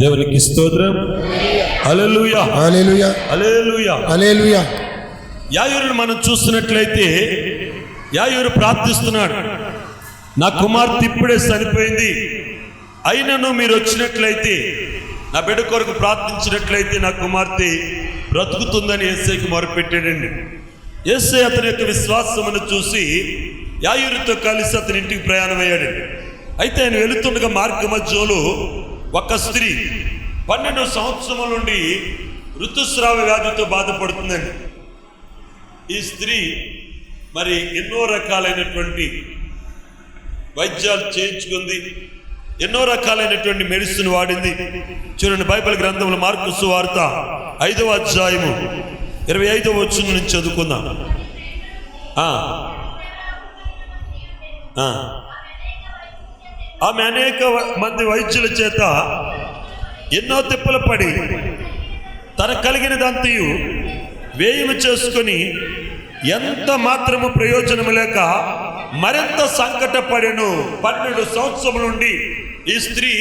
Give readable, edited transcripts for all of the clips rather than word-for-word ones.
దేవునికి స్తోత్రం. హల్లెలూయా, హల్లెలూయా, హల్లెలూయా, హల్లెలూయా. యాయూరును మనం చూస్తున్నట్లయితే యాయూరు ప్రార్థిస్తున్నాడు, నా కుమార్తె ఇప్పుడే చనిపోయింది, అయినను మీరు వచ్చినట్లయితే నా బిడ్డ కొరకు ప్రార్థించినట్లయితే నా కుమార్తె బ్రతుకుతుందని యేసయ్యకి మొరపెట్టాడండి. యేసయ్య అతని యొక్క విశ్వాసమును చూసి యాయూరుతో కలిసి అతని ఇంటికి ప్రయాణమయ్యాడండి. అయితే ఆయన వెళుతుండగా మార్గ మధ్యలో ఒక స్త్రీ 12 సంవత్సరముల నుండి ఋతుస్రావ వ్యాధితో బాధపడుతుందండి. ఈ స్త్రీ మరి ఎన్నో రకాలైనటువంటి వైద్యాలు చేయించుకుంది, ఎన్నో రకాలైనటువంటి మెడిసిన్ వాడింది. చూడండి, బైబిల్ గ్రంథంలో మార్కు సువార్త 5వ అధ్యాయము 25వ వచనం నుంచి చదువుకుందాం. ఆమె అనేక మంది వైద్యుల చేత ఎన్నో తిప్పలు పడి తన కలిగినదంతయు వ్యయము చేసుకుని ఎంత మాత్రము ప్రయోజనము లేక మరింత సంకటపడెను. 12 సంవత్సరముల నుండి ఈ స్త్రీ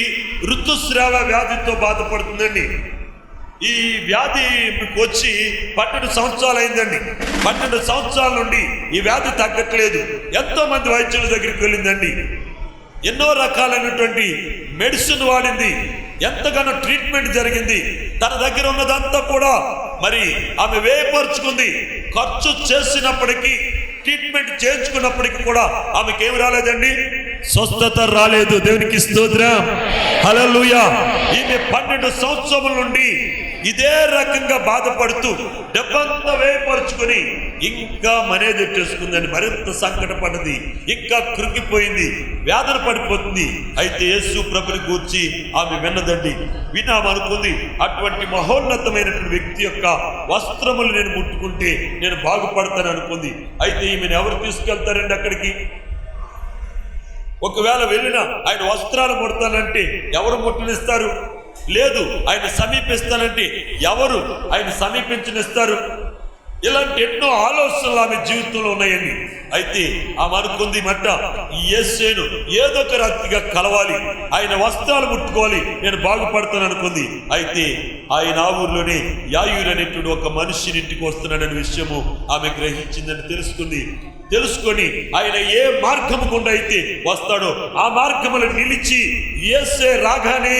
ఋతుస్రావ వ్యాధితో బాధపడుతుందండి. ఈ వ్యాధి వచ్చి 12 సంవత్సరాలు అయిందండి. 12 సంవత్సరాల నుండి ఈ వ్యాధి తగ్గట్లేదు. ఎంతో మంది వైద్యుల దగ్గరికి వెళ్ళిందండి, ఎన్నో రకాలైనటువంటి మెడిసిన్ వాడింది, ఎంతగానో ట్రీట్మెంట్ జరిగింది. తన దగ్గర ఉన్నదంతా కూడా మరి ఆమె వ్యయపరుచుకుంది. ఖర్చు చేసినప్పటికీ, ట్రీట్మెంట్ చేయించుకున్నప్పటికీ కూడా ఆమెకి ఏమి రాలేదండి, స్వస్థత రాలేదు. దేవునికి స్తోత్రం, హల్లెలూయా. ఈమె 12 సంవత్సరముల నుండి ఇదే రకంగా బాధపడుతూ డబ్బంతా వ్యయపరుచుకొని ఇంకా మనేదెట్టేసుకుందని మరింత సంకటపడ్డది, ఇంకా కృంగిపోయింది, వేదన పడిపోతుంది. అయితే యేసు ప్రభుని గూర్చి ఆమె విన్నదండి, వినామనుకుంది. అటువంటి మహోన్నతమైనటువంటి వ్యక్తి యొక్క వస్త్రములు నేను ముట్టుకుంటే నేను బాగుపడతాను అనుకుంది. అయితే ఈమెను ఎవరు తీసుకెళ్తారండి అక్కడికి? ఒకవేళ వెళ్ళినా ఆయన వస్త్రాలు ముడతానంటే ఎవరు ముట్టనిస్తారు? లేదు. ఆయన సమీపిస్తానంటే ఎవరు ఆయన సమీపించనిస్తారు? ఇలాంటి ఎన్నో ఆలోచనలు ఆమె జీవితంలో ఉన్నాయండి. అయితే ఆమె అనుకుంది, మట్ట ఈ యేసును ఏదో ఒక రీతిగా కలవాలి, ఆయన వస్త్రాలు ముట్టుకోవాలి, నేను బాగుపడతాను అనుకుంది. అయితే ఆయన ఆ ఊర్లోనే యాయూరు అనేటువంటి ఒక మనిషిని ఇంటికి వస్తున్నాడనే విషయము ఆమె గ్రహించిందని తెలుసుకొని ఆయన ఏ మార్గము గుండా అయితే వస్తాడో ఆ మార్గములు నిలిచి యేసే రాగానే,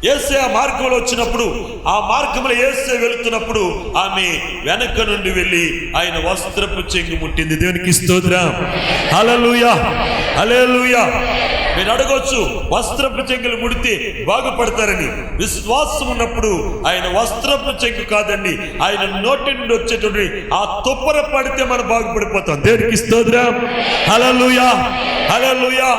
యేసే ఆ మార్గంలో వచ్చినప్పుడు, ఆ మార్గంలో యేసే వెళుతున్నప్పుడు ఆమె వెనక నుండి వెళ్ళి ఆయన వస్త్రపు చెంగు ముట్టింది. దేవునికి స్తోత్రం, హల్లెలూయా, హల్లెలూయా. మీరు అడగొచ్చు, వస్త్రపు చెంగులు ముడితే బాగుపడతారని. విశ్వాసం ఉన్నప్పుడు ఆయన వస్త్రపు చెంగు కాదండి, ఆయన నోటి నుండి వచ్చేటువంటి ఆ తుప్పర పడితే మనం బాగుపడిపోతాం. దేవునికి స్తోత్రం, హల్లెలూయా, హల్లెలూయా.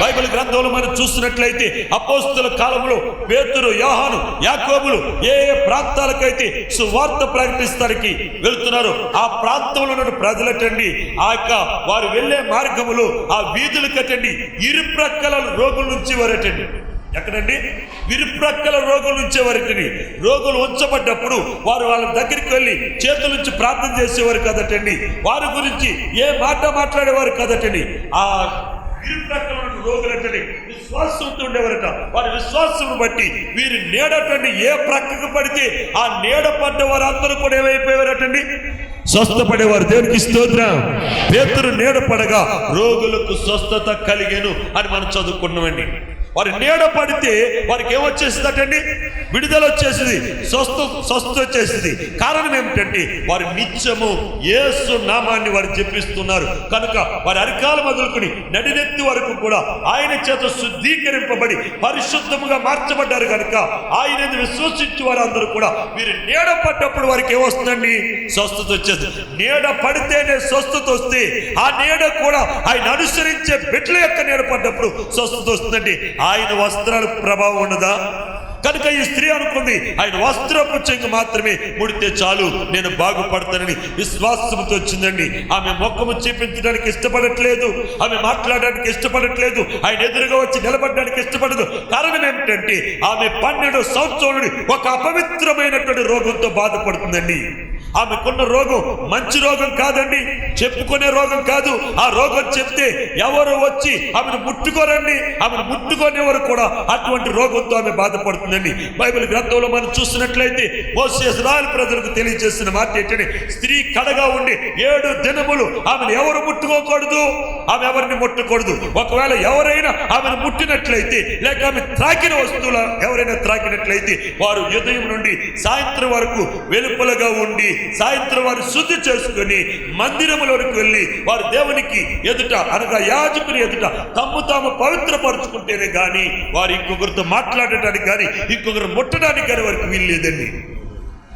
బైబిల్ గ్రంథంలో మనం చూసినట్లయితే అపోస్తలుల కాలంలో పేతురు, యోహాను, యాకోబులు ఏ ప్రాంతాలకైతే సువార్త ప్రకటిస్తానికి వెళ్తున్నారు, ఆ ప్రాంతంలో ఉన్న ప్రజలటండి, ఆ యొక్క వారు వెళ్ళే మార్గములు, ఆ వీధులు కట్టండి, ఇరుప్రక్కల రోగుల నుంచి వారటండి. ఎక్కడండి? విరుప్రక్కల రోగుల నుంచి వారిని రోగులు ఉంచబడ్డప్పుడు వారు వాళ్ళ దగ్గరికి వెళ్ళి చేతుల నుంచి ప్రార్థన చేసేవారు కదటండి. వారి గురించి ఏ మాట మాట్లాడేవారు కదటండి. ఆ విరుప్రక్కల రోగులటండి విశ్వాసంతో ఉండేవారట. వారి విశ్వాసం బట్టి వీరి నీడటండి ఏ ప్రక్కకు పడితే ఆ నీడ పడ్డ వారందరూ కూడా ఏమైపోయేవారటండి, స్వస్థపడేవారు. దేవునికి స్తోత్రం. పేతురు నీడ పడగా రోగులకు స్వస్థత కలిగేను అని మనం చదువుకున్నామండి. వారి నీడ పడితే వారికి ఏమొచ్చేసిందటండి, విడుదల వచ్చేసింది, స్వస్థ వచ్చేసింది. కారణం ఏమిటంటే వారు నిత్యము యేసు నామాన్ని వారు జపిస్తున్నారు కనుక వారి అరికాలు మొదలుకొని నడినెత్తి వరకు కూడా ఆయన చేత శుద్ధీకరింపబడి పరిశుద్ధముగా మార్చబడ్డారు కనుక ఆయన విశ్వసించి వారందరూ కూడా వీరు నీడ పడ్డప్పుడు వారికి ఏమొస్తుందండి, స్వస్థత వచ్చేది. నీడ పడితేనే స్వస్థత వస్తే ఆ నీడ కూడా ఆయన అనుసరించే బిడ్డల యొక్క నీడ పడ్డప్పుడు స్వస్థత వస్తుందండి. ఆయన వస్త్రాలకు ప్రభావం ఉండదా? కనుక ఈ స్త్రీ అనుకుంది, ఆయన వస్త్రపు చెంగు మాత్రమే ముడితే చాలు, నేను బాగుపడతానని విశ్వాసంతో వచ్చిందండి. ఆమె ముఖము చూపించడానికి ఇష్టపడట్లేదు, ఆమె మాట్లాడడానికి ఇష్టపడట్లేదు, ఆయన ఎదురుగా వచ్చి నిలబడడానికి ఇష్టపడదు. కారణం ఏమిటంటే ఆమె 12 సంవత్సరాల నుండి ఒక అపవిత్రమైనటువంటి రోగంతో బాధపడుతుందండి. ఆమెకున్న రోగం మంచి రోగం కాదండి, చెప్పుకునే రోగం కాదు. ఆ రోగం చెప్తే ఎవరు వచ్చి ఆమెను ముట్టుకోరండి, ఆమెను ముట్టుకునేవారు కూడా అటువంటి రోగంతో ఆమె బాధపడుతుంది. బాధపడుతుందండి. బైబిల్ గ్రంథంలో మనం చూసినట్లయితే మోషే ఇశ్రాయేలు ప్రజలకు తెలియజేసిన మాట ఏంటంటే, స్త్రీ కడగా ఉండి 7 దినములు ఆమెను ఎవరు ముట్టుకోకూడదు, ఆమె ఎవరిని ముట్టకూడదు. ఒకవేళ ఎవరైనా ఆమెను ముట్టినట్లయితే, లేక ఆమె త్రాకిన వస్తువులు ఎవరైనా త్రాకినట్లయితే, వారు ఉదయం నుండి సాయంత్రం వరకు వెలుపలగా ఉండి సాయంత్రం వారు శుద్ధి చేసుకుని మందిరములోనికి వెళ్ళి వారు దేవునికి ఎదుట, అనగా యాజకుని ఎదుట తాము పవిత్రపరుచుకుంటేనే గాని వారు ఇంకొకరితో మాట్లాడటానికి కానీ ఇంకొకరు ముట్టడానికి కానీ వారికి వీల్లేదండి.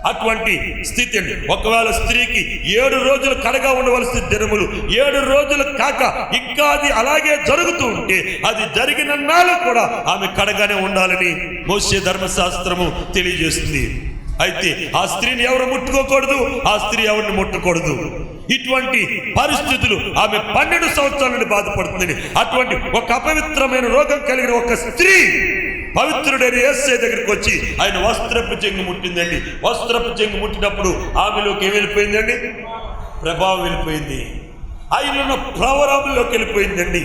అటువంటి స్థితి అండి. ఒకవేళ స్త్రీకి 7 రోజులు కడగా ఉండవలసిన దినములు 7 రోజులు కాక ఇంకా అది అలాగే జరుగుతూ ఉంటే, అది జరిగిన నాళ్ళు కూడా ఆమె కడగానే ఉండాలని మోషే ధర్మశాస్త్రము తెలియజేస్తుంది. అయితే ఆ స్త్రీని ఎవరు ముట్టుకోకూడదు, ఆ స్త్రీ ఎవరిని ముట్టకూడదు. ఇటువంటి పరిస్థితులు ఆమె 12 సంవత్సరాల నుండి బాధపడుతుంది. అటువంటి ఒక అపవిత్రమైన రోగం కలిగిన ఒక స్త్రీ పవిత్రుడైన యేసయ్య దగ్గరికి వచ్చి ఆయన వస్త్రపు చెంగు ముట్టిందండి. వస్త్రపు చెంగు ముట్టినప్పుడు ఆమెలోకి ఏం వెళ్ళిపోయిందండి? ప్రభావం వెళ్ళిపోయింది. ఆయనలో ప్రవరంలోకి వెళ్ళిపోయిందండి.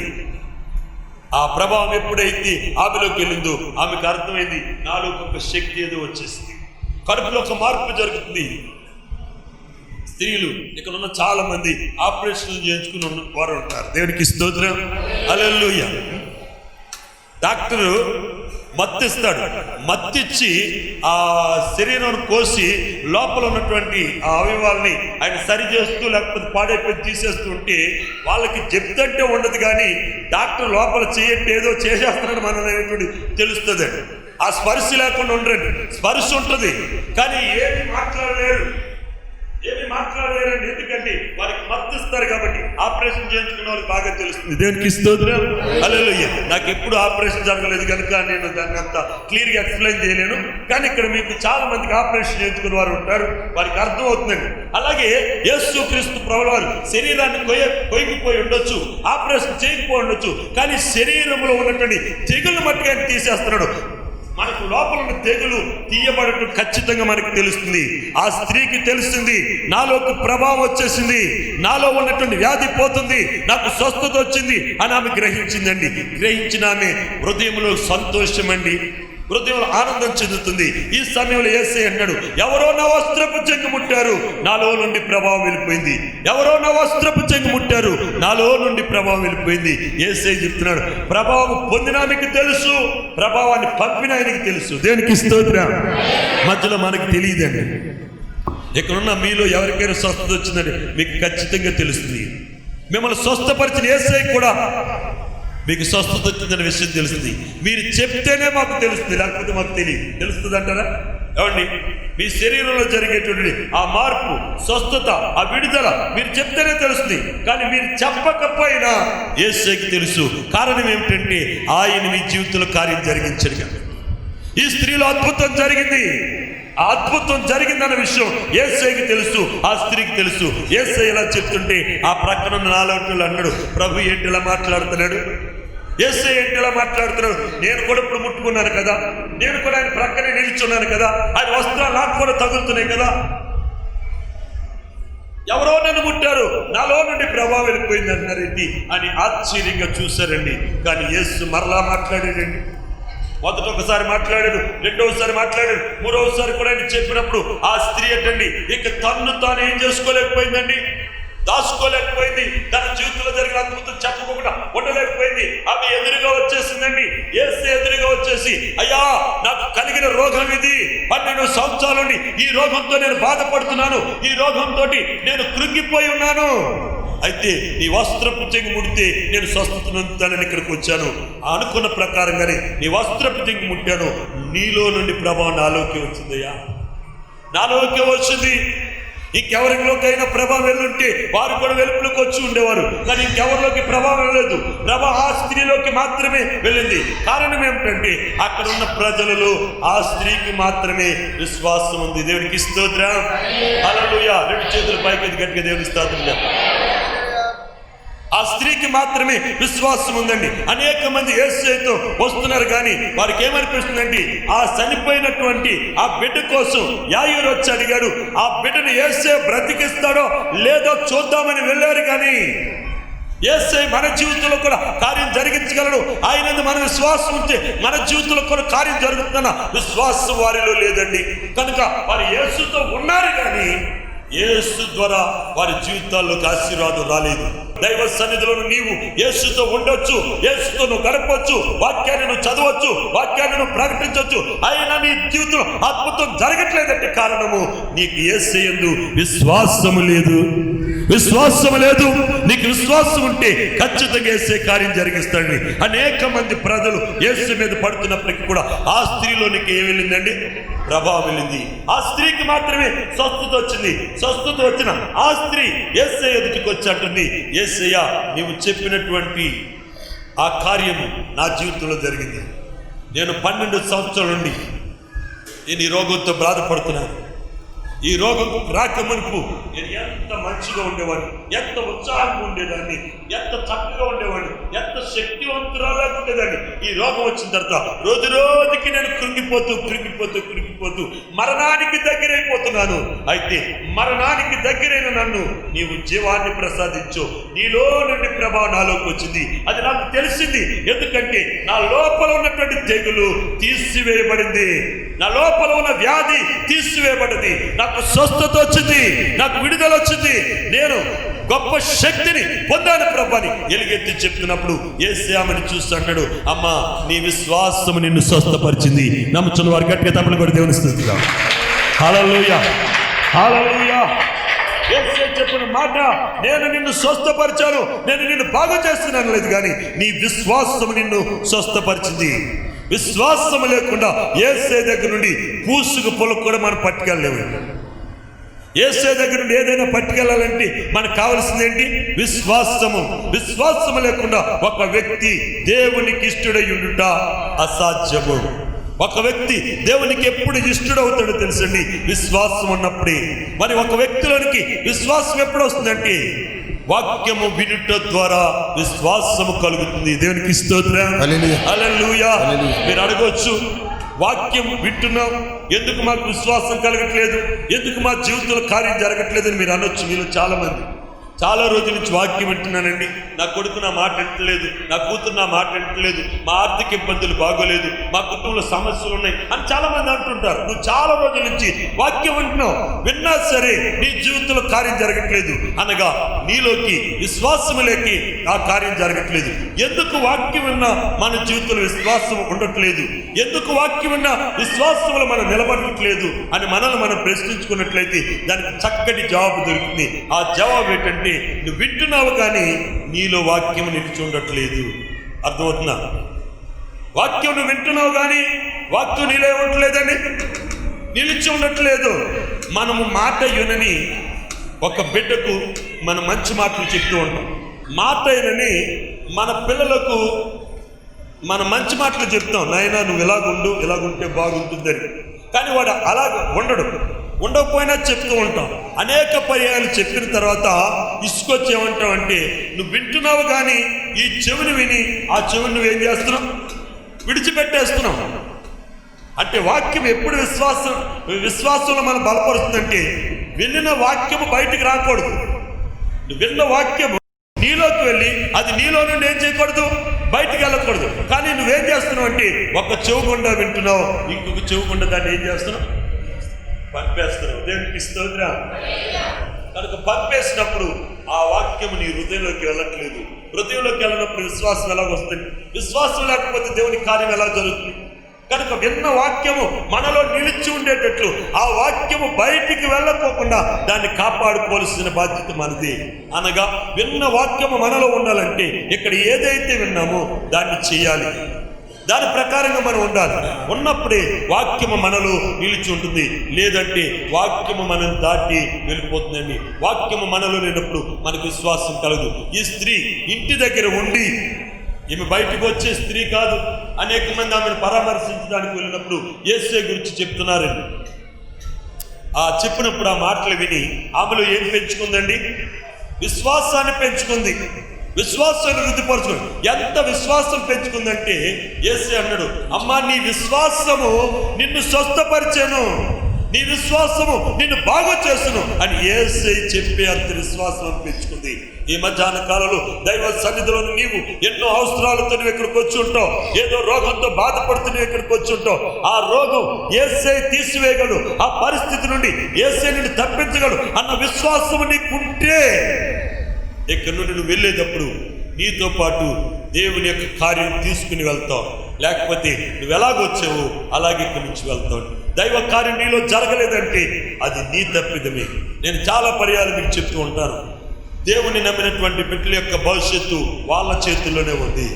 ఆ ప్రభావం ఎప్పుడైతే ఆమెలోకి వెళ్ళిందో ఆమెకు అర్థమైంది, నాలో ఒక శక్తి ఏదో వచ్చేసింది, కడుపులో ఒక మార్పు జరుగుతుంది. స్త్రీలు ఇక్కడ ఉన్న చాలా మంది ఆపరేషన్లు చేయించుకుని వారు ఉంటారు. దేవునికి స్తోత్రం, హల్లెలూయా. డాక్టరు మత్తిస్తాడు, మత్తిచ్చి ఆ శరీరం కోసి లోపల ఉన్నటువంటి ఆ అవయవాల్ని ఆయన సరి చేస్తూ లేకపోతే పాడైపోయి తీసేస్తూ ఉంటే వాళ్ళకి చెప్తుంటే ఉండదు, కానీ డాక్టర్ లోపల చేయట్టు ఏదో చేసేస్తున్నాడు మనం అనేటువంటి తెలుస్తుంది. ఆ స్పర్శ లేకుండా ఉండరండి, స్పర్శ ఉంటుంది కానీ ఏమి మాట్లాడలేరు, ఎందుకంటే వారికి మత్తిస్తారు కాబట్టి. ఆపరేషన్ చేయించుకున్న వాళ్ళకి బాగా తెలుస్తుంది. దేవునికి స్తోత్రం, హల్లెలూయా. నాకు ఎప్పుడు ఆపరేషన్ జరగలేదు కనుక నేను దాన్ని అంత క్లియర్గా ఎక్స్ప్లెయిన్ చేయలేను, కానీ ఇక్కడ మీకు చాలా మందికి ఆపరేషన్ చేయించుకున్న వారు ఉంటారు, వారికి అర్థం అవుతుందండి. అలాగే యేసుక్రీస్తు ప్రభువు వారు శరీరాన్ని కొయ్యిపోయి ఉండొచ్చు, ఆపరేషన్ చేయకపోయి ఉండొచ్చు, కానీ శరీరంలో ఉన్నటువంటి తెగులు మట్టుగా తీసేస్తున్నాడు. మనకు లోపల ఉన్న తెగులు తీయబడటం ఖచ్చితంగా మనకు తెలుస్తుంది. ఆ స్త్రీకి తెలుస్తుంది, నాలోకి ప్రభావం వచ్చేసింది, నాలో ఉన్నటువంటి వ్యాధి పోతుంది, నాకు స్వస్థత వచ్చింది అని ఆమె గ్రహించిందండి. గ్రహించిన ఆమె హృదయంలో సంతోషం అండి, హృదయంలో ఆనందం చెందుతుంది. ఈ సమయంలో యేసయ్య అన్నాడు, ఎవరో నా వస్త్రపు చెంగు ముట్టారు, నాలో నుండి ప్రభావం వెళ్ళిపోయింది. ఎవరో నా వస్త్రపు చెంగు ముట్టారు, నాలో నుండి ప్రభావం వెళ్ళిపోయింది. యేసయ్య చెప్తున్నాడు, ప్రభావం పొందిన ఆమెకి తెలుసు, ప్రభావాన్ని పంపిన ఆయనకి తెలుసు. దేనికి స్తోత్రం. మధ్యలో మనకి తెలియదండి. ఇక్కడున్న మీలో ఎవరికైనా స్వస్థత వచ్చిందని మీకు ఖచ్చితంగా తెలుస్తుంది. మిమ్మల్ని స్వస్థపరిచిన యేసయ్య కూడా మీకు స్వస్థత వచ్చిందనే విషయం తెలుస్తుంది. మీరు చెప్తేనే మాకు తెలుస్తుంది, లేకపోతే మాకు తెలుస్తుంది అంటారా? ఏమండి, మీ శరీరంలో జరిగేటువంటి ఆ మార్పు, స్వస్థత, ఆ విడుదల మీరు చెప్తేనే తెలుస్తుంది, కానీ మీరు చెప్పకపోయినా యేసయ్యకి తెలుసు. కారణం ఏమిటంటే ఆయన మీ జీవితంలో కార్యం జరిగించాడు కాబట్టి. ఈ స్త్రీలో అద్భుతం జరిగింది. ఆ అద్భుతం జరిగిందన్న విషయం యేసయ్యకి తెలుసు, ఆ స్త్రీకి తెలుసు. యేసయ్య ఇలా చెప్తుంటే ఆ ప్రక్కన ఉన్న 4 అన్నాడు, ప్రభు ఏంటి ఇలా మాట్లాడుతున్నాడు, యేసయ్య ఏంటి ఇలా మాట్లాడుతున్నాడు, నేను కూడా ఇప్పుడు ముట్టుకున్నాను కదా, నేను కూడా ఆయన ప్రక్కనే నిల్చున్నాను కదా, ఆయన వస్త్రాలు నాకు కూడా తగులుతున్నాయి కదా, ఎవరో నన్ను ముట్టారు, నాలో నుండి ప్రభావం వెళ్ళిపోయింది అన్నారేంటి అని ఆశ్చర్యంగా చూశారండి. కానీ యేసు మరలా మాట్లాడాడండి. మొదట ఒకసారి మాట్లాడాడు, రెండవసారి మాట్లాడాడు, మూడవసారి కూడా ఆయన చెప్పినప్పుడు ఆ స్త్రీ ఏంటండి ఇక తన్ను తాను ఏం చేసుకోలేకపోయిందండి, దాచుకోలేకపోయింది. తన జీవితంలో జరిగిన అద్భుతం చెప్పకుండా ఉండలేకపోయింది. ఆమె ఎదురుగా వచ్చేసిందండి. యేసయ్య ఎదురుగా వచ్చేసి, అయ్యా నాకు కలిగిన రోగం ఇది, 12 సంవత్సరాల నుండి ఈ రోగంతో నేను బాధపడుతున్నాను, ఈ రోగంతో నేను కృంగిపోయి ఉన్నాను, అయితే నీ వస్త్రపు చెంగు ముడితే నేను స్వస్థత పొందుతానని ఇక్కడికి వచ్చాను. అనుకున్న ప్రకారంగానే నీ వస్త్రపు చెంగు ముట్టాను, నీలో నుండి ప్రభావం నాలోకి వచ్చిందయ్యా, నాలోకి వచ్చింది. ఇంకెవరిలోకైనా ప్రభావం వెళ్ళుంటే వారు కూడా వెలుపులోకి వచ్చి ఉండేవారు, కానీ ఇంకెవరిలోకి ప్రభావం వెళ్ళలేదు. ప్రభావం ఆ స్త్రీలోకి మాత్రమే వెళ్ళింది. కారణం ఏమిటంటే అక్కడ ఉన్న ప్రజలలో ఆ స్త్రీకి మాత్రమే విశ్వాసం ఉంది. దేవునికి స్తోత్రం, హల్లెలూయా. 2 చేతుల పైకి గట్టిగా దేవునికి స్తోత్రం. ఆ స్త్రీకి మాత్రమే విశ్వాసం ఉందండి. అనేక మంది యేసయ్యతో వస్తున్నారు, కానీ వారికి ఏమనిపిస్తుందండి, ఆ చనిపోయినటువంటి ఆ బిడ్డ కోసం యాయూరు వచ్చి అడిగాడు, ఆ బిడ్డను యేసయ్య బ్రతికిస్తాడో లేదో చూద్దామని వెళ్ళారు, కానీ యేసే మన జీవితంలో కూడా కార్యం జరిగించగలడు. ఆయన మన విశ్వాసం ఉంటే మన జీవితంలో కూడా కార్యం జరుగుతున్న విశ్వాసం వారిలో లేదండి. కనుక వారు యేసుతో ఉన్నారు కానీ యేసు ద్వారా వారి జీవితాల్లోకి ఆశీర్వాదం రాలేదు. దైవ సన్నిధిలో నీవు యేసుతో ఉండొచ్చు, యేసుతో నువ్వు గడపవచ్చు, వాక్యాన్ని నువ్వు చదవచ్చు, వాక్యాన్ని నువ్వు ప్రకటించవచ్చు. అయినా నీ జీవితంలో అద్భుతం జరగట్లేదంటే కారణము నీకు యేసయ్యందు విశ్వాసము లేదు. విశ్వాసం లేదు. నీకు విశ్వాసం ఉంటే ఖచ్చితంగా యేసే కార్యం జరిగిస్తాడు. అనేక మంది ప్రజలు యేసు మీద పడుతున్నప్పటికీ కూడా ఆ స్త్రీలోనికి ఏం వెళ్ళిందండి? ప్రభావం వెళ్ళింది. ఆ స్త్రీకి మాత్రమే స్వస్థత వచ్చింది. స్వస్థత వచ్చిన ఆ స్త్రీ యేసయ్య ఎదుటికి వచ్చి అంటుంది, యేసయ్య నీవు చెప్పినటువంటి ఆ కార్యము నా జీవితంలో జరిగింది. నేను 12 సంవత్సరాల నుండి నేను ఈ రోగంతో బాధపడుతున్నాను. ఈ రోగం రాకమునుపు నేను ఎంత మంచిగా ఉండేవాడిని, ఎంత ఉత్సాహంగా ఉండేదాన్ని, ఎంత చక్కగా ఉండేవాడిని, ఎంత శక్తివంతురాలుగా ఉండేదాన్ని. ఈ రోగం వచ్చిన తర్వాత రోజు రోజుకి నేను కృంగిపోతూ మరణానికి దగ్గరైపోతున్నాను. అయితే మరణానికి దగ్గరైన నన్ను నీవు జీవాన్ని ప్రసాదించు. నీలో నుండి ప్రభావం నాలోకి వచ్చింది. అది నాకు తెలిసింది. ఎందుకంటే నా లోపల ఉన్నటువంటి తెగులు తీసివేయబడింది. నా లోపల ఉన్న వ్యాధి తీసివేయబడింది. నాకు స్వస్థత వచ్చింది, నాకు విడుదల వచ్చింది. నేను గొప్ప శక్తిని పొందాను ప్రభుని ఎలుగెత్తి చెప్తున్నప్పుడు యేసయ్య ఆమెను చూసి అంటాడు, అమ్మా నీ విశ్వాసము నిన్ను స్వస్థపరిచింది. నమ్ముచున్న వారు గట్టిగా తప్పని కూడా దేవుని స్తుతిద్దాం. హల్లెలూయా, హల్లెలూయా. యేసయ్య చెప్పిన మాట, నేను నిన్ను స్వస్థపరిచాను, నేను నిన్ను బాగు చేస్తున్నాను లేదు కానీ నీ విశ్వాసము నిన్ను స్వస్థపరిచింది. విశ్వాసం లేకుండా యేసయ్య దగ్గర నుండి పూసుకు పొలకు కూడా మనం పట్టుకెళ్ళలేము. యేసయ్య దగ్గర నుండి ఏదైనా పట్టుకెళ్ళాలంటే మనకు కావాల్సింది ఏంటి? విశ్వాసము. విశ్వాసము లేకుండా ఒక వ్యక్తి దేవునికి ఇష్టడై ఉండుట అసాధ్యము. ఒక వ్యక్తి దేవునికి ఎప్పుడు ఇష్టడవుతాడో తెలుసండి? విశ్వాసం ఉన్నప్పుడే. మరి ఒక వ్యక్తిలోనికి విశ్వాసం ఎప్పుడు వస్తుందంటే వాక్యము వినుట ద్వారా విశ్వాసము కలుగుతుంది. దేవునికి స్తోత్రం, హల్లెలూయా. మీరు అడగొచ్చు, వాక్యం వింటున్నాం, ఎందుకు మాకు విశ్వాసం కలగట్లేదు, ఎందుకు మా జీవితంలో కార్యం జరగట్లేదు అని మీరు అనొచ్చు. మీరు చాలా రోజుల నుంచి వాక్యం వింటున్నానండి, నా కొడుకు నా మాట వింటలేదు, నా కూతురు నా మాట వింటలేదు, మా ఆర్థిక ఇబ్బందులు బాగోలేదు, మా కుటుంబంలో సమస్యలు ఉన్నాయి అని చాలా మంది అంటుంటారు. నువ్వు చాలా రోజుల నుంచి వాక్యం వింటున్నావు, విన్నా సరే నీ జీవితంలో కార్యం జరగట్లేదు అనగా నీలోకి విశ్వాసములేకి ఆ కార్యం జరగట్లేదు. ఎందుకు వాక్యం విన్నా మన జీవితంలో విశ్వాసం ఉండట్లేదు, ఎందుకు వాక్యం విన్నా విశ్వాసంలో మనం నిలబడట్లేదు అని మనల్ని మనం ప్రశ్నించుకున్నట్లయితే దానికి చక్కటి జవాబు దొరుకుతుంది. ఆ జవాబు ఏంటంటే, నువ్వు వింటున్నావు కానీ నీలో వాక్యం నిలిచి ఉండట్లేదు. అర్థమవుతున్నా? వాక్యం నువ్వు వింటున్నావు కానీ వాక్యం నీలో ఉండట్లేదండి, నిలిచి ఉండట్లేదు. మనము మాట వినని ఒక బిడ్డకు మనం మంచి మాటలు చెప్తూ ఉంటాం. మాట వినని మన పిల్లలకు మనం మంచి మాటలు చెప్తాం, నాయనా నువ్వు ఇలాగుండు, ఇలాగుంటే బాగుంటుందని. కానీ వాడు అలాగ ఉండకపోయినా చెప్తూ ఉంటాం. అనేక పర్యాయాలు చెప్పిన తర్వాత ఇసుకొచ్చి ఏమంటావు అంటే, నువ్వు వింటున్నావు కానీ ఈ చెవిని విని ఆ చెవిని నువ్వేం చేస్తున్నావు? విడిచిపెట్టేస్తున్నావు. అంటే వాక్యం ఎప్పుడు విశ్వాసంలో మనం బలపరుస్తుందంటే, విన్న వాక్యము బయటికి రాకూడదు. నువ్వు విన్న వాక్యము నీలోకి వెళ్ళి అది నీలో నుండి ఏం చేయకూడదు? బయటికి వెళ్ళకూడదు. కానీ నువ్వేం చేస్తున్నావు అంటే, ఒక చెవు గుండా వింటున్నావు, ఇంకొక చెవు గుండా దాన్ని ఏం చేస్తున్నావు? పంపేస్తున్నావు. దేవునికి స్తోత్రం. కనుక పంపేసినప్పుడు ఆ వాక్యము నీ హృదయంలోకి వెళ్ళట్లేదు. హృదయంలోకి వెళ్ళినప్పుడు విశ్వాసం ఎలా వస్తుంది? విశ్వాసం లేకపోతే దేవుని కార్యం ఎలా జరుగుతుంది? కనుక విన్న వాక్యము మనలో నిలిచి ఉండేటట్లు ఆ వాక్యము బయటికి వెళ్ళకోకుండా దాన్ని కాపాడుకోవాల్సిన బాధ్యత మనది. అనగా విన్న వాక్యము మనలో ఉండాలంటే ఇక్కడ ఏదైతే విన్నామో దాన్ని చేయాలి, దాని ప్రకారంగా మనం ఉండాలి. ఉన్నప్పుడే వాక్యము మనలో నిలిచి ఉంటుంది. లేదంటే వాక్యము మనం దాటి వెళ్ళిపోతుందండి. వాక్యము మనలో లేనప్పుడు మనకు విశ్వాసం కలదు. ఈ స్త్రీ ఇంటి దగ్గర ఉండి, ఈమె బయటకు వచ్చే స్త్రీ కాదు. అనేక మంది ఆమెను పరామర్శించడానికి వెళ్ళినప్పుడు యేసయ్య గురించి చెప్తున్నారండి. ఆ చెప్పినప్పుడు ఆ మాటలు విని ఆమెలో ఏం పెంచుకుందండి? విశ్వాసాన్ని పెంచుకుంది. విశ్వాసాన్ని వృద్ధిపరచుకుంది. ఎంత విశ్వాసం పెంచుకుందంటే యేసయ్య అన్నాడు, అమ్మా నీ విశ్వాసము నిన్ను స్వస్థపరిచాను, నీ విశ్వాసము నిన్ను బాగు చేసును అని యేసయ్య చెప్పి అంత విశ్వాసం పెంచుకుంది. ఈ మధ్యాహ్న కాలంలో దైవ సన్నిధిలో నీవు ఎన్నో అవసరాలతో నువ్వు ఇక్కడికి వచ్చి ఉంటావు, ఏదో రోగంతో బాధపడుతూ నువ్వు ఇక్కడికి వచ్చి ఉంటావు. ఆ రోగం యేసయ్య తీసివేయగలడు, ఆ పరిస్థితి నుండి యేసయ్య నిన్ను తప్పించగలడు అన్న విశ్వాసము నీకుంటే ఇక్కడ నుండి నువ్వు వెళ్ళేటప్పుడు నీతో పాటు దేవుని యొక్క కార్యం తీసుకుని వెళ్తావు. లేకపోతే నువ్వు ఎలాగొచ్చావు అలాగే ఇక్కడి నుంచి వెళ్తావు. దైవ కార్యం నీలో జరగలేదంటే అది నీ తప్పిదమే. నేను చాలా పర్యాలు మీకు చెప్తూ ఉంటాను, దేవుని నమ్మినటువంటి బిడ్డల యొక్క భవిష్యత్తు వాళ్ళ చేతుల్లోనే ఉంది.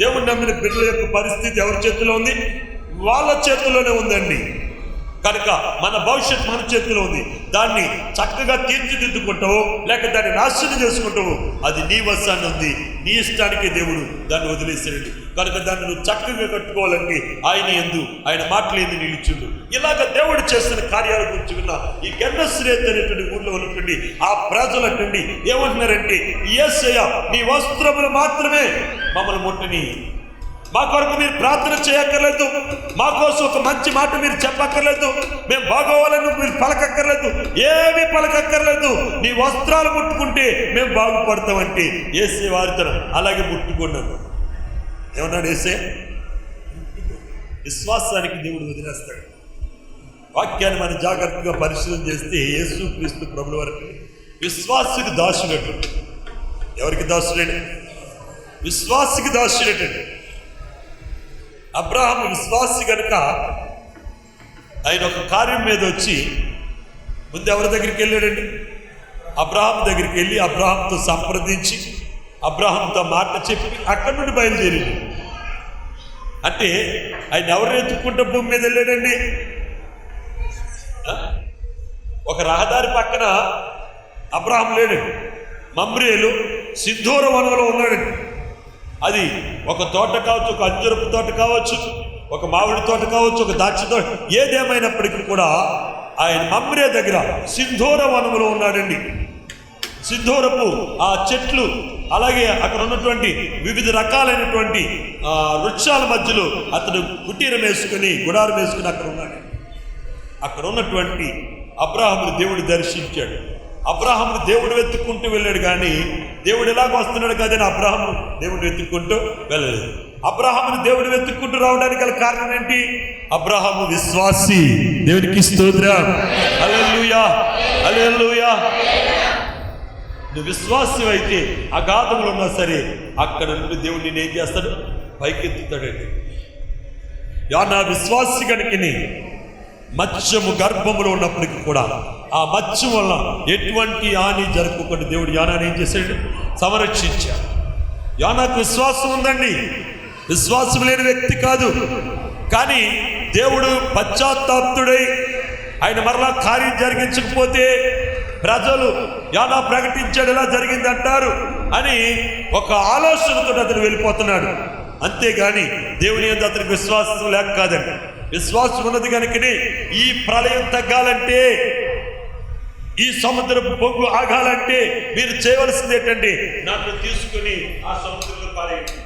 దేవుని నమ్మిన బిడ్డల యొక్క పరిస్థితి ఎవరి చేతిలో ఉంది? వాళ్ళ చేతుల్లోనే ఉందండి. కనుక మన భవిష్యత్తు మన చేతిలో ఉంది. దాన్ని చక్కగా తీర్చిదిద్దుకుంటావు లేక దాన్ని నాశనం చేసుకుంటావు, అది నీ వశాన్ని ఉంది. నీ ఇష్టానికి దేవుడు దాన్ని వదిలేసాడు. కనుక దాన్ని నువ్వు చక్కగా కట్టుకోవాలంటే ఆయన యందు, ఆయన మాటలేందు నిలుచుండు. ఇలాగ దేవుడు చేస్తున్న కార్యాల గురించి విన్న ఈ గెన్నశ్రేత్ అనేటువంటి ఊళ్ళో ఉన్నటువంటి ఆ ప్రజలటండి ఏమంటున్నారంటే, యేసయ్య నీ వస్త్రములు మాత్రమే మమ్మల్ని ముట్టని, మా కొరకు మీరు ప్రార్థన చేయక్కర్లేదు, మా కోసం ఒక మంచి మాట మీరు చెప్పక్కర్లేదు, మేము బాగోవాలని మీరు పలకక్కర్లేదు, ఏమీ పలకక్కర్లేదు, నీ వస్త్రాలు ముట్టుకుంటే మేము బాగుపడతామంటే యేసయ్య వారితో అలాగే ముట్టుకున్నాను. ఏమన్నాడు యేసయ్య? విశ్వాసానికి దేవుడు వదిలేస్తాడు. వాక్యాన్ని మనం జాగ్రత్తగా పరిశీలన చేస్తే యేసు క్రీస్తు ప్రభుల వరకు విశ్వాసికి దాసుడట. ఎవరికి దాసుడేట? విశ్వాసికి దాసుడేటండి. అబ్రహాము విశ్వాసి కనుక ఆయన ఒక కార్యం మీద వచ్చి ముందు ఎవరి దగ్గరికి వెళ్ళాడండి? అబ్రహాం దగ్గరికి వెళ్ళి అబ్రహాంతో సంప్రదించి అబ్రహాంతో మాట చెప్పి అక్కడి నుండి బయలుదేరాడు. అంటే ఆయన ఎవరు ఎత్తుకుంటే భూమి మీద వెళ్ళాడండి? ఒక రహదారి పక్కన అబ్రహాం లేడండి. మమ్రేలు సింధూర వనంలో ఉన్నాడండి. అది ఒక తోట కావచ్చు, ఒక అంజరపు తోట కావచ్చు, ఒక మామిడి తోట కావచ్చు, ఒక దాక్ష తోట, ఏదేమైనప్పటికీ కూడా ఆయన మమ్రే దగ్గర సింధూర వనములో ఉన్నాడండి. సింధూరపు ఆ చెట్లు, అలాగే అక్కడ ఉన్నటువంటి వివిధ రకాలైనటువంటి వృక్షాల మధ్యలో అతడు కుటీరం వేసుకుని గుడారం వేసుకుని అక్కడ ఉన్నాడు. అక్కడ ఉన్నటువంటి అబ్రహామును దేవుడు దర్శించాడు. అబ్రహామును దేవుడు వెతుక్కుంటూ వెళ్ళాడు, కానీ దేవుడు ఎలాగ వస్తున్నాడు కదని అబ్రహాము దేవుడు వెతుక్కుంటూ వెళ్ళలేదు. అబ్రహామును దేవుడు వెతుక్కుంటూ రావడానికి గల కారణం ఏంటి? అబ్రహాము విశ్వాసి. దేవునికి స్తోత్రం. హల్లెలూయా, హల్లెలూయా. నువ్వు విశ్వాసం అయితే అగాధములు ఉన్నా సరే అక్కడ నుండి దేవుడు నేను ఏం చేస్తాడు? పైకెత్తుతాడండి. నా విశ్వాసి కనుకని మత్స్యము గర్భములో ఉన్నప్పటికీ కూడా ఆ మత్స్యం వల్ల ఎటువంటి హాని జరగకుండా దేవుడు యానాని ఏం చేశాడు? సంరక్షించాడు. యానాకు విశ్వాసం ఉందండి, విశ్వాసం లేని వ్యక్తి కాదు. కానీ దేవుడు పశ్చాత్తాప్తుడై ఆయన మరలా కార్యం జరిగించకపోతే ప్రజలు యానా ప్రకటించాడు ఎలా జరిగిందంటారు అని ఒక ఆలోచనతో అతను వెళ్ళిపోతున్నాడు. అంతేగాని దేవుని యందు అతనికి విశ్వాసం లేక కాదండి. విశ్వాసం ఉన్నది కనుకనే ఈ ప్రళయం తగ్గాలంటే, ఈ సముద్రపు పొంగు ఆగాలంటే మీరు చేయవలసింది ఏంటంటే నన్ను తీసుకుని ఆ సముద్రంలో పారేయండి.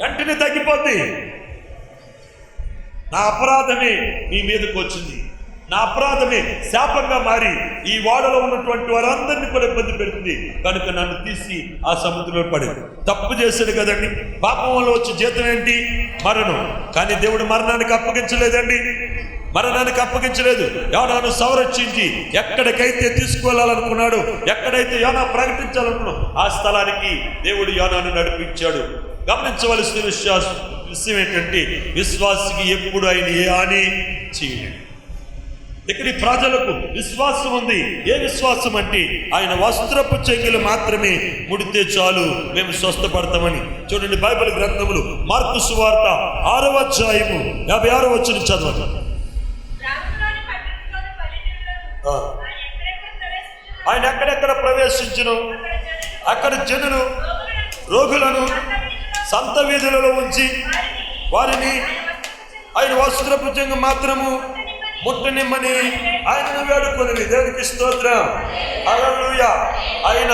వెంటనే తగ్గిపోద్ది. నా అపరాధమే మీ మీదకి వచ్చింది, నా అపరాధమే శాపంగా మారి ఈ ఓడలో ఉన్నటువంటి వారందరినీ కూడా ఇబ్బంది పెడుతుంది. కనుక నన్ను తీసి ఆ సముద్రంలో పడేది. తప్పు చేశాడు కదండి. పాపం వల్ల వచ్చే జీతం ఏంటి? మరణం. కానీ దేవుడు మరణానికి అప్పగించలేదండి, మరణానికి అప్పగించలేదు. యోనాను సంరక్షించి ఎక్కడికైతే తీసుకువెళ్ళాలనుకున్నాడు, ఎక్కడైతే యోనా ప్రకటించాలనుకున్నాడు ఆ స్థలానికి దేవుడు యోనాను నడిపించాడు. గమనించవలసిన విషయం ఏంటంటే విశ్వాసికి ఎప్పుడు ఆయన ఏ హాని చేయలేడు. ఇక్కడ ప్రజలకు విశ్వాసం ఉంది. ఏ విశ్వాసం అంటే ఆయన వస్త్రపు చెంగులు మాత్రమే ముడితే చాలు మేము స్వస్థపడతామని. చూడండి బైబిల్ గ్రంథములు మార్కు సువార్త 6వ అధ్యాయము 56వ వచనం చదవండి. ఆయన ఎక్కడెక్కడ ప్రవేశించును అక్కడ జనులు రోగులను సంత వీధులలో ఉంచి వారిని ఆయన వస్త్రపు చెంగు మాత్రము ముట్టనిమ్మని ఆయనను వేడుకొని దేవునికి స్తోత్రం. హల్లెలూయా. ఆయన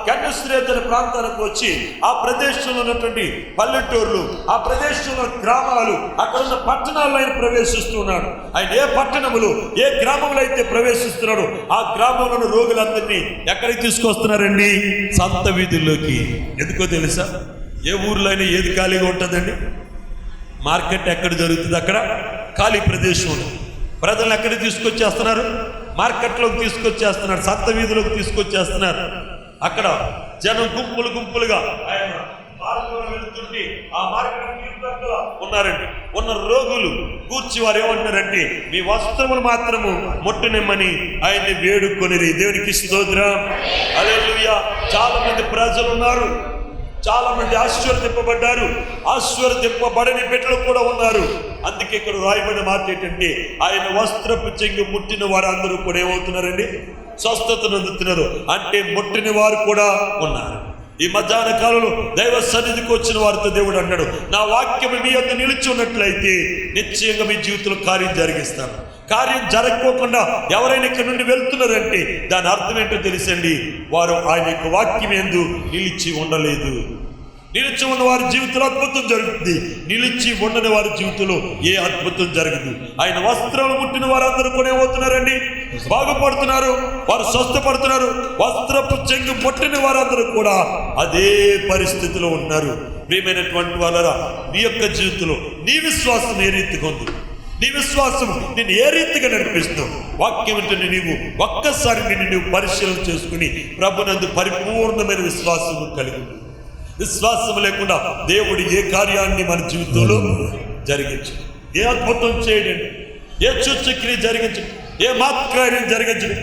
గెన్నేసరెతు ప్రాంతానికి వచ్చి ఆ ప్రదేశంలో ఉన్నటువంటి పల్లెటూర్లు, ఆ ప్రదేశంలో గ్రామాలు, అక్కడ ఉన్న పట్టణాల్లో ఆయన ప్రవేశిస్తున్నాడు. ఆయన ఏ పట్టణములు, ఏ గ్రామంలో అయితే ప్రవేశిస్తున్నాడు, ఆ గ్రామంలో రోగులందరినీ ఎక్కడికి తీసుకొస్తున్నారండి? సంత వీధుల్లోకి. ఎందుకో తెలుసా? ఏ ఊర్లో అయినా ఏది ఖాళీగా ఉంటుందండి? మార్కెట్ ఎక్కడ జరుగుతుంది? అక్కడ ఖాళీ ప్రదేశం ఉంది. ప్రజలను ఎక్కడికి తీసుకొచ్చేస్తున్నారు? మార్కెట్లోకి తీసుకొచ్చేస్తున్నారు, సంత వీధిలోకి తీసుకొచ్చేస్తున్నారు. అక్కడ జనం గుంపులు గుంపులుగా ఆయన మార్గంలో వెళుతుంటే ఆ మార్గం ఉన్నారండి. ఉన్న రోగులు కూర్చి వారు ఏమంటారంటే, మీ వస్త్రములు మాత్రము ముట్టనిమ్మని ఆయన్ని వేడుకొని దేవునికి స్తోత్రం. హల్లెలూయా. చాలా మంది ప్రజలు ఉన్నారు, చాలా మంది ఆశీర్వదింపబడ్డారు, ఆశీర్వదింపబడని బిడ్డలు కూడా ఉన్నారు. అందుకే ఇక్కడ రాయబడిన మాట ఏంటంటే, ఆయన వస్త్రపు చెంగు ముట్టిన వారు అందరూ కూడా ఏమవుతున్నారండి? స్వస్థతను అందుతున్నారు. అంటే ముట్టిన వారు కూడా ఉన్నారు. ఈ మధ్యాహ్న కాలంలో దైవ సన్నిధికి వచ్చిన వారితో దేవుడు అన్నాడు, నా వాక్యం మీ యొద్ద నిలిచి ఉన్నట్లయితే నిశ్చయంగా మీ జీవితంలో కార్యం జరిగిస్తాను. కార్యం జరగకోకుండా ఎవరైనా ఇక్కడ నుండి వెళ్తున్నారంటే దాని అర్థం ఏంటో తెలుసండి, వారు ఆయన యొక్క వాక్యం యందు నిలిచి ఉండలేదు. నిలిచి ఉన్న వారి జీవితంలో అద్భుతం జరుగుతుంది, నిలిచి ఉండని వారి జీవితంలో ఏ అద్భుతం జరగదు. ఆయన వస్త్రాలు ముట్టిన వారందరూ కూడా ఏమవుతున్నారండి? బాగుపడుతున్నారు, వారు స్వస్థపడుతున్నారు. వస్త్రపు చెంగు ముట్టిన వారందరూ కూడా అదే పరిస్థితిలో ఉన్నారు. ప్రియమైనటువంటి వాళ్ళరా, నీ యొక్క జీవితంలో నీ విశ్వాసం ఏ రీతిగా ఉంది? నీ విశ్వాసం నేను ఏ రీతిగా నడిపిస్తావు? వాక్యం అంటే నీవు ఒక్కసారి నిన్ను నువ్వు పరిశీలన చేసుకుని ప్రభునందు పరిపూర్ణమైన విశ్వాసం కలిగి. విశ్వాసం లేకుండా దేవుడు ఏ కార్యాన్ని మన జీవితంలో జరిగించు, ఏ అద్భుతం చేయడండి, ఏ సూచక్రియ జరిగించు, ఏ మాత్కార్యం జరిగించండి.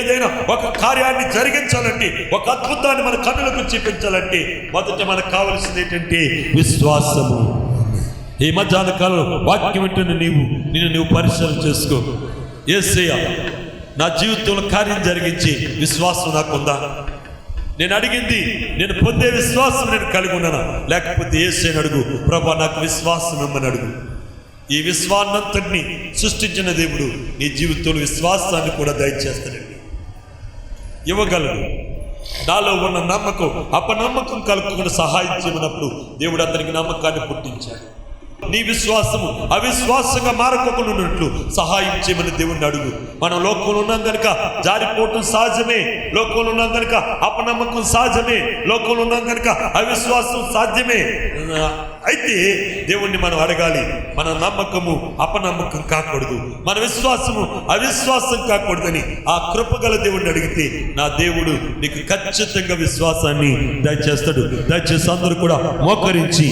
ఏదైనా ఒక కార్యాన్ని జరిగించాలంటే, ఒక అద్భుతాన్ని మన కన్నులకు చూపించాలంటే మొదట మనకు కావలసింది ఏంటంటే విశ్వాసము. ఈ మధ్యాహ్న కాలంలో వాక్యం వింటున్న నిన్ను పరిశీలన చేసుకో. యేసయ్య నా జీవితంలో కార్యం జరిగించి విశ్వాసం నాకుందా? నేను అడిగింది, నేను పొందే విశ్వాసం నేను కలిగి ఉన్నానా? లేకపోతే యేసయ్యని అడుగు, ప్రభా నాకు విశ్వాసం ఇమ్మని అడుగు. ఈ విశ్వాన్నంతటిని సృష్టించిన దేవుడు నీ జీవితంలో విశ్వాసాన్ని కూడా దయచేస్తాడండి, ఇవ్వగలడు. నాలో ఉన్న నమ్మకం అపనమ్మకం కలుపుకుని సహాయం చేయమన్నప్పుడు దేవుడు అతనికి నమ్మకాన్ని పుట్టించాడు. నీ విశ్వాసము అవిశ్వాసంగా మారకోకుండా ఉన్నట్లు సహాయం చేయమని దేవుడిని అడుగు. మనం లోకంలో ఉన్నాం కనుక జారిపోవటం సహజమే, లోకంలో ఉన్నాం కనుక అపనమ్మకం సహజమే, లోకంలో ఉన్నాం కనుక అవిశ్వాసం సాధ్యమే. అయితే దేవుణ్ణి మనం అడగాలి, మన నమ్మకము అపనమ్మకం కాకూడదు, మన విశ్వాసము అవిశ్వాసం కాకూడదని ఆ కృపగల దేవుడిని అడిగితే నా దేవుడు నీకు ఖచ్చితంగా విశ్వాసాన్ని దయచేస్తాడు. దయచేసి అందరూ కూడా మోకరించి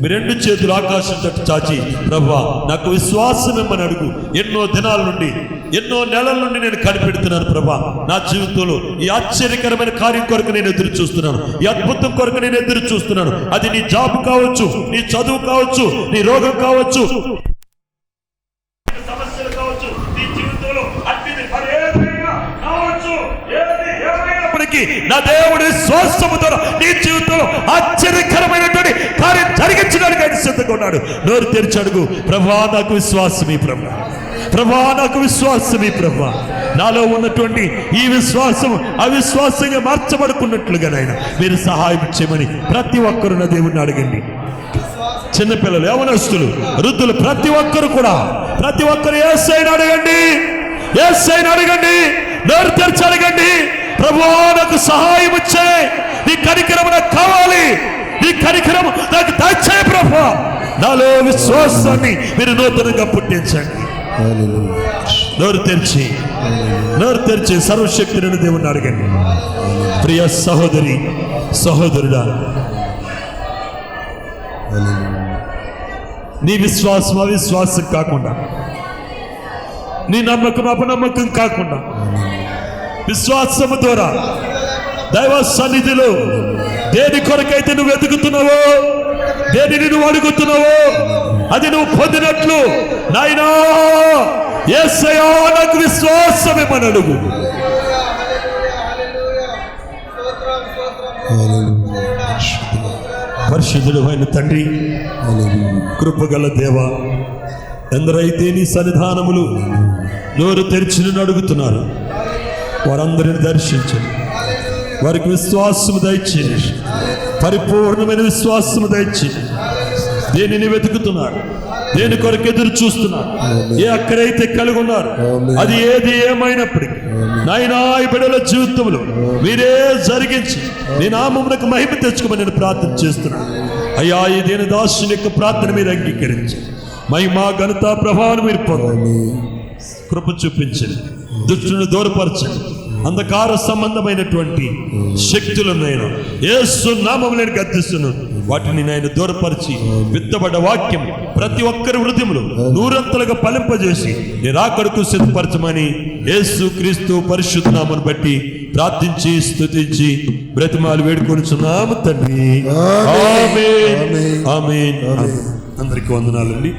మీ రెండు చేతులు ఆకాశం తట్టు చాచి, ప్రభువా నాకు విశ్వాసం ఇమ్మని అడుగు. ఎన్నో దినాల నుండి, ఎన్నో నెలల నుండి నేను కనిపెడుతున్నాను ప్రభా, నా జీవితంలో ఈ ఆశ్చర్యకరమైన కార్యం కొరకు నేను ఎదురు చూస్తున్నాను, ఈ అద్భుతం కొరకు నేను ఎదురు చూస్తున్నాను. అది నీ జాబ్ కావచ్చు, నీ చదువు కావచ్చు, నీ రోగం కావచ్చు, సమస్యలు కావచ్చు, నీ జీవితంలో అన్ని కావచ్చు, ఏమైనప్పటికీ నా దేవుడి విశ్వాసము ద్వారా నీ జీవితంలో ఆశ్చర్యకరమైనటువంటి కార్యం జరిగించడానికి ఆయన సిద్ధంగా ఉన్నాడు. నోరు తెరిచి అడుగు, ప్రభా నాకు విశ్వాసమే, ప్రభా ప్రభా నాకు విశ్వాసమే, ప్రభా నాలో ఉన్నటువంటి ఈ విశ్వాసం అవిశ్వాసంగా మార్చబడుకున్నట్లుగా నాయన మీరు సహాయం చేయమని ప్రతి ఒక్కరు నా దేవుడిని అడగండి. చిన్నపిల్లలు, యవనస్తులు, వృద్ధులు, ప్రతి ఒక్కరు యేసయ్యను అడగండి, యేసయ్యను అడగండి, నోరు తెరిచి అడగండి. ప్రభువా నాకు సహాయం ఇచ్చేయి, నీ కనికరం నాకు కావాలి, నీ కనికరం నాకు దయచేయి ప్రభువా. నాలో విశ్వాసాన్ని మీరు నూతనంగా పుట్టించండి. నోరు తెరిచి సర్వశక్తులను దేవుని అడగండి. ప్రియ సహోదరి సహోదరుడా, నీ విశ్వాసం అవిశ్వాసం కాకుండా, నీ నమ్మకం అపనమ్మకం కాకుండా, విశ్వాసము ద్వారా దైవ సన్నిధిలో దేని కొరకైతే నువ్వు వెతుకుతున్నావో, దేనిని నువ్వు అడుగుతున్నావో అది నువ్వు పొందినట్లు నాయనా యేసయ్యా నాకు విశ్వాసమేమని అడుగు. పరిశుద్ధుడు అయిన తండ్రి, కృపగల దేవా, ఎందరైతే నీ సన్నిధానములు నోరు తెరిచి అడుగుతున్నారు. వారందరిని దర్శించండి. వారికి విశ్వాసము దయచేయండి. పరిపూర్ణమైన విశ్వాసము దయచేయండి. దేనిని వెతుకుతున్నారు, దేని కొరకు ఎదురు చూస్తున్నారు, ఏ అక్కడైతే కలిగి ఉన్నారు, అది ఏది ఏమైనప్పటికీ నాయనా ఈ బిడ్డల జీవితంలో మీరే జరిగించి నీ నామమునకు మహిమ తెచ్చుకోమని నేను ప్రార్థన చేస్తున్నాను. అయ్యా, ఈ దీని దాసుని యొక్క ప్రార్థన మీరు అంగీకరించి మహిమ ఘనత ప్రభావం మీరు పొందండి. కృప చూపించండి. దుష్టుని దూరపరచండి. అంధకార సంబంధమైనటువంటి శక్తులను నేను యేసు నామములో నేను గద్దిస్తున్నాను. వాటిని నేను దూరపరిచి విత్తబడ్డ వాక్యం ప్రతి ఒక్కరి హృదయంలో నూరంతలుగా ఫలింపజేసి నీ రాకడకు సిద్ధపరచమని యేసు క్రీస్తు పరిశుద్ధ నామమును బట్టి ప్రార్థించి స్తుతించి బ్రతిమాలు వేడుకొనుచున్నాము తండ్రి. ఆమేన్. ఆమేన్. అందరికీ వందనాలండి.